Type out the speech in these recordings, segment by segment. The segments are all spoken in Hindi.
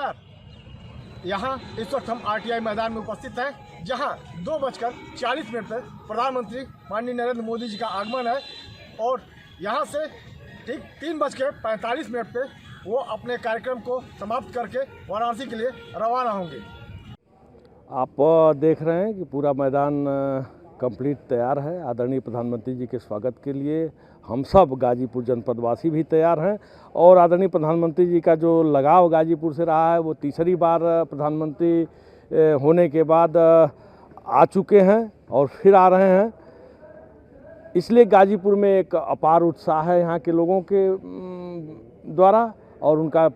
नमस्कार। यहाँ इस वक्त हम आरटीआई मैदान में उपस्थित हैं, जहाँ 2:40 पर प्रधानमंत्री माननीय नरेंद्र मोदी जी का आगमन है और यहाँ से ठीक 3:45 पे वो अपने कार्यक्रम को समाप्त करके वाराणसी के लिए रवाना होंगे। आप देख रहे हैं कि पूरा मैदान कंप्लीट तैयार है। आदरणीय प्रधानमंत्री जी के स्वागत के लिए हम सब गाजीपुर जनपदवासी भी तैयार हैं और आदरणीय प्रधानमंत्री जी का जो लगाव गाजीपुर से रहा है वो तीसरी बार प्रधानमंत्री होने के बाद आ चुके हैं और फिर आ रहे हैं। इसलिए गाजीपुर में एक अपार उत्साह है यहाँ के लोगों के द्वारा और उनका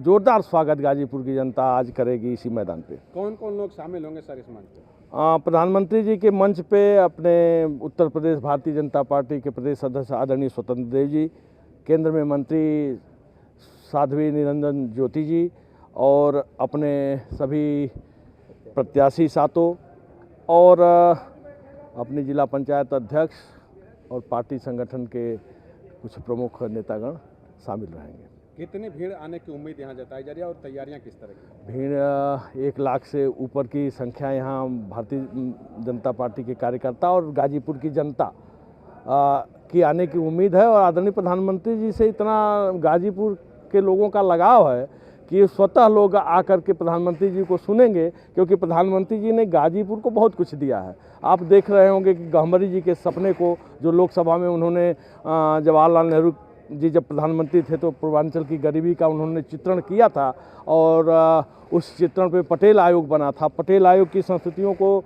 जोरदार स्वागत गाजीपुर की जनता आज करेगी इसी मैदान पे। कौन कौन लोग शामिल होंगे सर इस मंच पे? प्रधानमंत्री जी के मंच पे अपने उत्तर प्रदेश भारतीय जनता पार्टी के प्रदेश सदस्य आदरणीय स्वतंत्र देव जी, केंद्र में मंत्री साध्वी निरंजन ज्योति जी और अपने सभी प्रत्याशी सातों और अपनी जिला पंचायत अध्यक्ष और पार्टी संगठन के कुछ प्रमुख नेतागण शामिल रहेंगे। कितनी भीड़ आने की उम्मीद यहाँ जताई जा रही है और तैयारियाँ किस तरह की? भीड़ 1 लाख से ऊपर की संख्या यहाँ भारतीय जनता पार्टी के कार्यकर्ता और गाजीपुर की जनता की आने की उम्मीद है और आदरणीय प्रधानमंत्री जी से इतना गाजीपुर के लोगों का लगाव है कि स्वतः लोग आकर के प्रधानमंत्री जी को सुनेंगे, क्योंकि प्रधानमंत्री जी ने गाजीपुर को बहुत कुछ दिया है। आप देख रहे होंगे कि गहमरी जी के सपने को जो लोकसभा में उन्होंने जवाहरलाल नेहरू जी जब प्रधानमंत्री थे तो पूर्वांचल की गरीबी का उन्होंने चित्रण किया था और उस चित्रण पे पटेल आयोग बना था। पटेल आयोग की संस्कृतियों को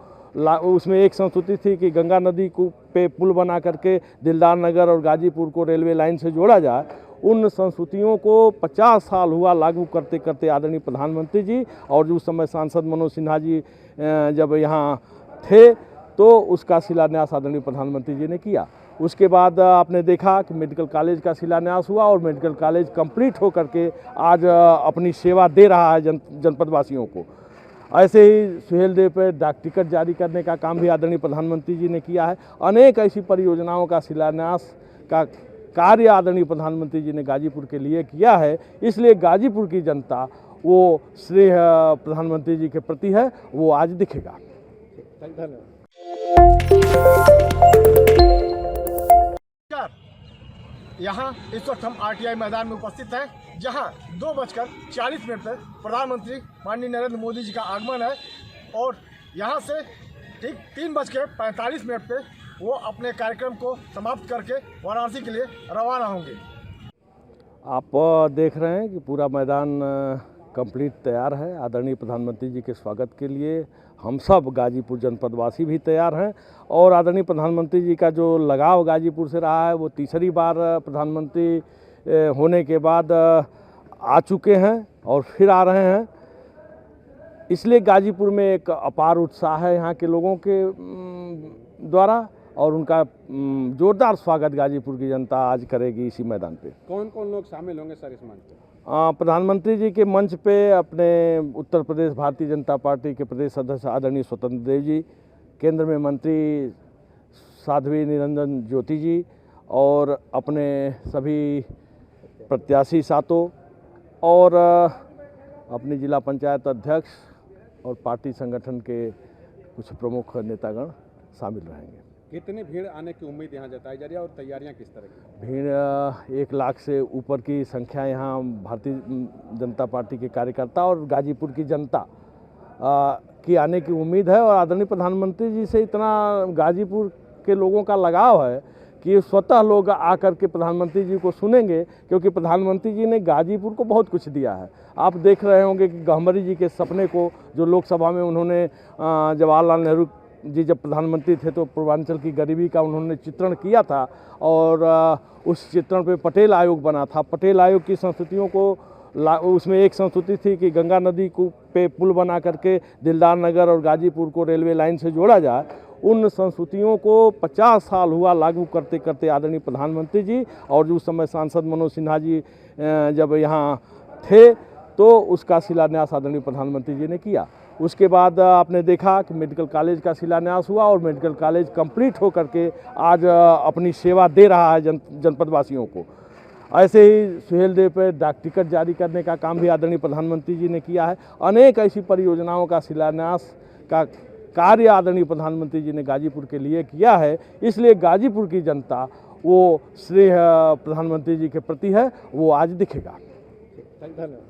उसमें एक संस्कृति थी कि गंगा नदी को पे पुल बना करके दिलदार नगर और गाजीपुर को रेलवे लाइन से जोड़ा जाए। उन संस्कृतियों को 50 साल हुआ लागू करते करते आदरणीय प्रधानमंत्री जी और उस समय सांसद मनोज सिन्हा जी जब यहाँ थे तो उसका शिलान्यास आदरणीय प्रधानमंत्री जी ने किया। उसके बाद आपने देखा कि मेडिकल कॉलेज का शिलान्यास हुआ और मेडिकल कॉलेज कंप्लीट होकर के आज अपनी सेवा दे रहा है जनपदवासियों को। ऐसे ही सुहेलदेव पे डाक टिकट जारी करने का काम भी आदरणीय प्रधानमंत्री जी ने किया है। अनेक ऐसी परियोजनाओं का शिलान्यास का कार्य आदरणीय प्रधानमंत्री जी ने गाजीपुर के लिए किया है। इसलिए गाजीपुर की जनता वो श्रेय प्रधानमंत्री जी के प्रति है, वो आज दिखेगा। धन्यवाद। यहाँ इस वक्त हम आरटीआई मैदान में उपस्थित हैं, जहाँ 2:40 पर प्रधानमंत्री माननीय नरेंद्र मोदी जी का आगमन है और यहाँ से ठीक 3:45 पे वो अपने कार्यक्रम को समाप्त करके वाराणसी के लिए रवाना होंगे। आप देख रहे हैं कि पूरा मैदान कंप्लीट तैयार है। आदरणीय प्रधानमंत्री जी के स्वागत के लिए हम सब गाजीपुर जनपदवासी भी तैयार हैं और आदरणीय प्रधानमंत्री जी का जो लगाव गाजीपुर से रहा है वो तीसरी बार प्रधानमंत्री होने के बाद आ चुके हैं और फिर आ रहे हैं। इसलिए गाजीपुर में एक अपार उत्साह है यहाँ के लोगों के द्वारा और उनका जोरदार स्वागत गाजीपुर की जनता आज करेगी इसी मैदान पे। कौन कौन लोग शामिल होंगे सर इस मंच पे? प्रधानमंत्री जी के मंच पे अपने उत्तर प्रदेश भारतीय जनता पार्टी के प्रदेश सदस्य आदरणीय स्वतंत्र देव जी, केंद्र में मंत्री साध्वी निरंजन ज्योति जी और अपने सभी प्रत्याशी सातों और अपनी जिला पंचायत अध्यक्ष और पार्टी संगठन के कुछ प्रमुख नेतागण शामिल रहेंगे। कितनी भीड़ आने की उम्मीद यहाँ जताई जा रही है और तैयारियाँ किस तरह की? भीड़ 1 लाख से ऊपर की संख्या यहाँ भारतीय जनता पार्टी के कार्यकर्ता और गाजीपुर की जनता की आने की उम्मीद है और आदरणीय प्रधानमंत्री जी से इतना गाजीपुर के लोगों का लगाव है कि स्वतः लोग आकर के प्रधानमंत्री जी को सुनेंगे, क्योंकि प्रधानमंत्री जी ने गाजीपुर को बहुत कुछ दिया है। आप देख रहे होंगे कि गहमरी जी के सपने को जो लोकसभा में उन्होंने जवाहरलाल नेहरू जी जब प्रधानमंत्री थे तो पूर्वांचल की गरीबी का उन्होंने चित्रण किया था और उस चित्रण पे पटेल आयोग बना था। पटेल आयोग की संस्कृतियों को उसमें एक संस्कृति थी कि गंगा नदी को पे पुल बना करके दिलदार नगर और गाजीपुर को रेलवे लाइन से जोड़ा जाए। उन संस्कृतियों को 50 साल हुआ लागू करते करते आदरणीय प्रधानमंत्री जी और उस समय सांसद मनोज सिन्हा जी जब यहाँ थे तो उसका शिलान्यास आदरणीय प्रधानमंत्री जी ने किया। उसके बाद आपने देखा कि मेडिकल कॉलेज का शिलान्यास हुआ और मेडिकल कॉलेज कंप्लीट होकर के आज अपनी सेवा दे रहा है जनपदवासियों को। ऐसे ही सुहेलदेव पे डाक टिकट जारी करने का काम भी आदरणीय प्रधानमंत्री जी ने किया है। अनेक ऐसी परियोजनाओं का शिलान्यास का कार्य आदरणीय प्रधानमंत्री जी ने गाजीपुर के लिए किया है, इसलिए गाजीपुर की जनता वो श्रेय प्रधानमंत्री जी के प्रति है, वो आज दिखेगा। धन्यवाद।